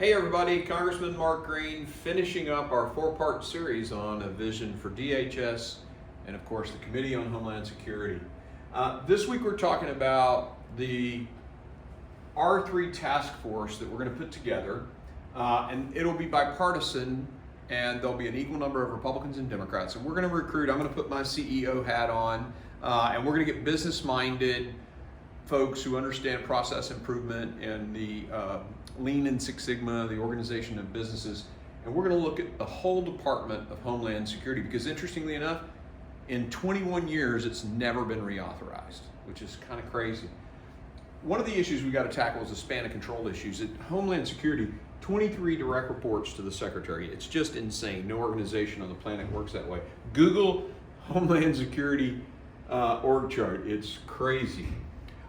Hey everybody, Congressman Mark Green finishing up our four-part series on a vision for DHS and of course the Committee on Homeland Security. This week we're talking about the R3 task force that we're going to put together, and it'll be bipartisan and there'll be an equal number of Republicans and Democrats. And we're going to recruit, I'm going to put my CEO hat on, and we're going to get business-minded folks who understand process improvement and the Lean and Six Sigma, the organization of businesses, and we're going to look at the whole Department of Homeland Security, because interestingly enough, in 21 years it's never been reauthorized, which is kind of crazy. One of the issues we got to tackle is the span of control issues. At Homeland Security, 23 direct reports to the Secretary. It's just insane. No organization on the planet works that way. Google Homeland Security org chart. It's crazy.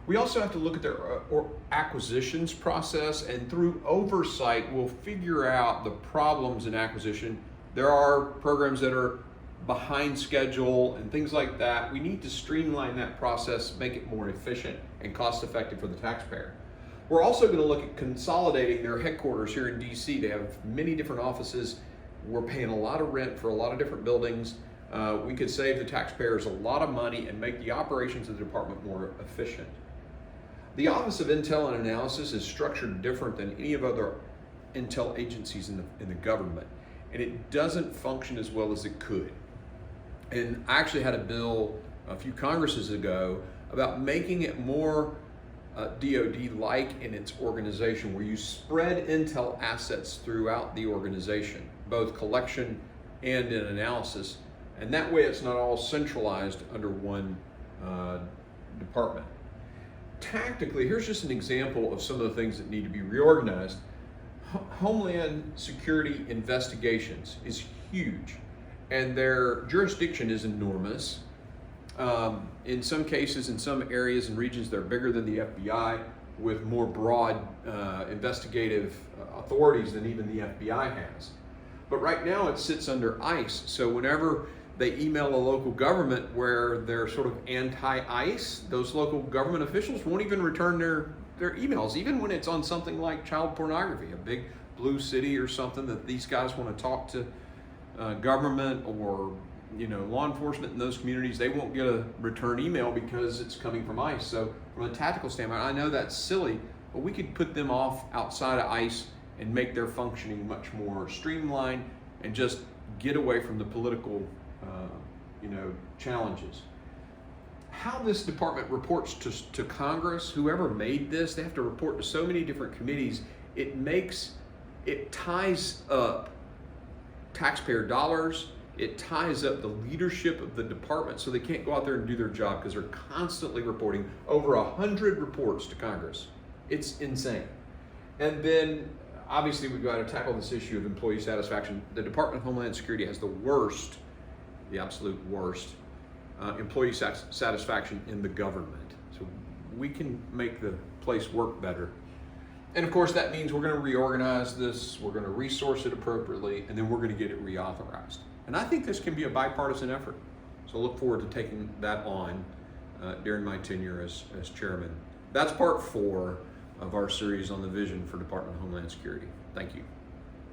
We also have to look at their acquisitions process, and through oversight, we'll figure out the problems in acquisition. There are programs that are behind schedule and things like that. We need to streamline that process, make it more efficient and cost effective for the taxpayer. We're also going to look at consolidating their headquarters here in DC. They have many different offices. We're paying a lot of rent for a lot of different buildings. We could save the taxpayers a lot of money and make the operations of the department more efficient. The Office of Intel and Analysis is structured different than any of other intel agencies in the government, and it doesn't function as well as it could. And I actually had a bill a few Congresses ago about making it more DoD-like in its organization, where you spread intel assets throughout the organization, both collection and in analysis, and that way it's not all centralized under one department. Tactically, here's just an example of some of the things that need to be reorganized. Homeland Security investigations is huge, and their jurisdiction is enormous. In some cases, in some areas and regions, they're bigger than the FBI, with more broad investigative authorities than even the FBI has. But right now it sits under ICE, so whenever they email a local government where they're sort of anti-ICE, those local government officials won't even return their emails, even when it's on something like child pornography, a big blue city or something that these guys want to talk to government or law enforcement in those communities. They won't get a return email because it's coming from ICE. So from a tactical standpoint, I know that's silly, but we could put them off outside of ICE and make their functioning much more streamlined and just get away from the political challenges. How this department reports to Congress, whoever made this, they have to report to so many different committees. It ties up taxpayer dollars. It ties up the leadership of the department, so they can't go out there and do their job because they're constantly reporting over 100 reports to Congress. It's insane. And then obviously we've got to tackle this issue of employee satisfaction. The Department of Homeland Security has the absolute worst employee satisfaction in the government. So we can make the place work better. And of course that means we're going to reorganize this, we're going to resource it appropriately, and then we're going to get it reauthorized. And I think this can be a bipartisan effort. So I look forward to taking that on during my tenure as chairman. That's part 4 of our series on the vision for Department of Homeland Security. Thank you.